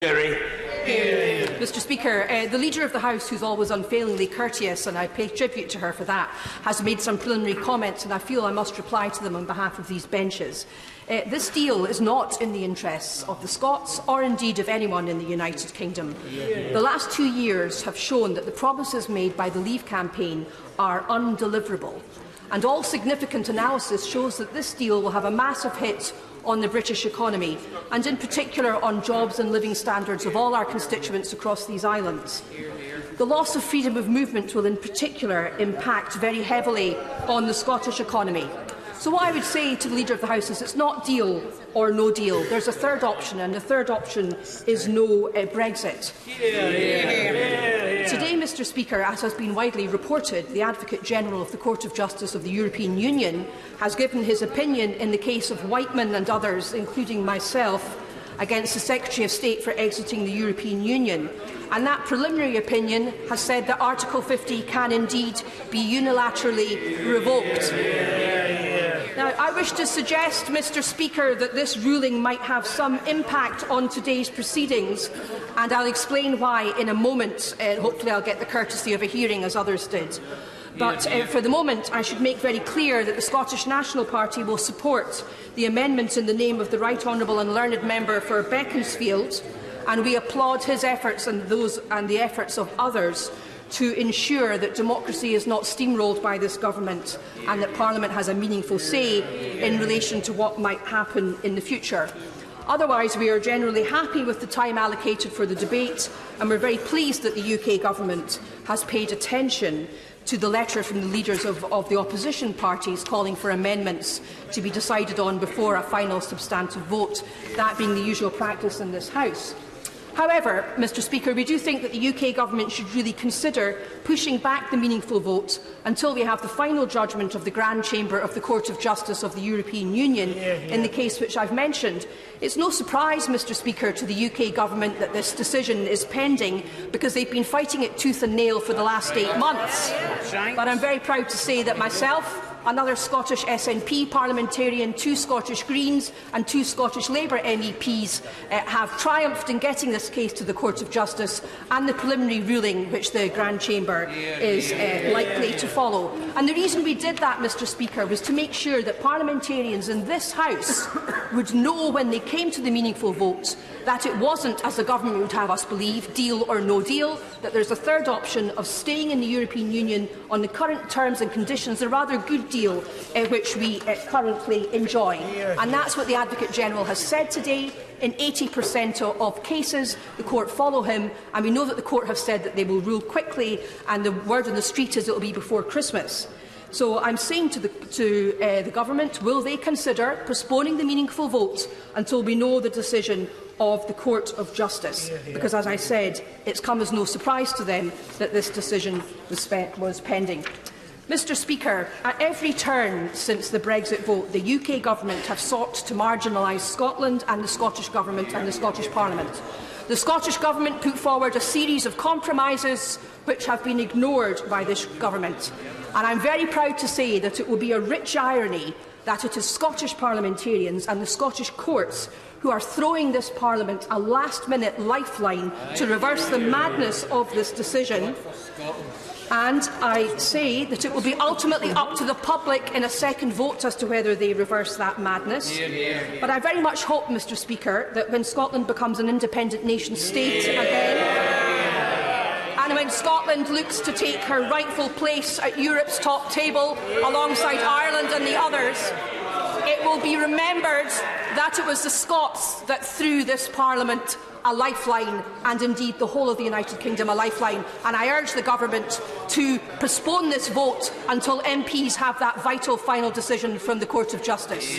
Cherry. Mr Speaker, the Leader of the House, who is always unfailingly courteous, and I pay tribute to her for that, has made some preliminary comments, and I feel I must reply to them on behalf of these benches. This deal is not in the interests of the Scots, or indeed of anyone in the United Kingdom. The last 2 years have shown that the promises made by the Leave campaign are undeliverable, and all significant analysis shows that this deal will have a massive hit on the British economy, and in particular on jobs and living standards of all our constituents across these islands. The loss of freedom of movement will in particular impact very heavily on the Scottish economy. So what I would say to the Leader of the House is it's not deal or no deal. There's a third option, and the third option is no Brexit. Today, Mr Speaker, as has been widely reported, the Advocate-General of the Court of Justice of the European Union has given his opinion in the case of Whiteman and others, including myself, against the Secretary of State for exiting the European Union. And that preliminary opinion has said that Article 50 can indeed be unilaterally revoked. Now, I wish to suggest, Mr Speaker, that this ruling might have some impact on today's proceedings, and I'll explain why in a moment. Hopefully I'll get the courtesy of a hearing, as others did. But for the moment, I should make very clear that the Scottish National Party will support the amendment in the name of the Right Honourable and Learned Member for Beaconsfield, and we applaud his efforts and the efforts of others to ensure that democracy is not steamrolled by this government and that Parliament has a meaningful say in relation to what might happen in the future. Otherwise, we are generally happy with the time allocated for the debate, and we are very pleased that the UK Government has paid attention to the letter from the leaders of the opposition parties calling for amendments to be decided on before a final substantive vote, that being the usual practice in this House. However, Mr Speaker, we do think that the UK Government should really consider pushing back the meaningful vote until we have the final judgment of the Grand Chamber of the Court of Justice of the European Union in the case which I have mentioned. It's no surprise, Mr Speaker, to the UK Government that this decision is pending, because they've been fighting it tooth and nail for the last 8 months. But I'm very proud to say that myself, another Scottish SNP parliamentarian, 2 Scottish Greens and 2 Scottish Labour MEPs have triumphed in getting this case to the Court of Justice, and the preliminary ruling which the Grand Chamber is likely to follow. And the reason we did that, Mr Speaker, was to make sure that parliamentarians in this House would know when they came to the meaningful vote that it wasn't, as the government would have us believe, deal or no deal, that there is a third option of staying in the European Union on the current terms and conditions, a rather good deal which we currently enjoy. And that's what the Advocate-General has said today. In 80% of cases, the Court follow him, and we know that the Court have said that they will rule quickly, and the word on the street is it will be before Christmas. So I'm saying to the Government, will they consider postponing the meaningful vote until we know the decision of the Court of Justice? Because, as I said, it's come as no surprise to them that this decision was pending. Mr Speaker, at every turn since the Brexit vote, the UK Government have sought to marginalise Scotland and the Scottish Government and the Scottish Parliament. The Scottish Government put forward a series of compromises which have been ignored by this Government. And I am very proud to say that it will be a rich irony that it is Scottish parliamentarians and the Scottish courts who are throwing this Parliament a last-minute lifeline to reverse the madness of this decision. And I say that it will be ultimately up to the public in a second vote as to whether they reverse that madness. But I very much hope, Mr Speaker, that when Scotland becomes an independent nation-state again, and when Scotland looks to take her rightful place at Europe's top table alongside Ireland and the others, it will be remembered that it was the Scots that threw this Parliament a lifeline, and indeed the whole of the United Kingdom a lifeline. And I urge the Government to postpone this vote until MPs have that vital final decision from the Court of Justice.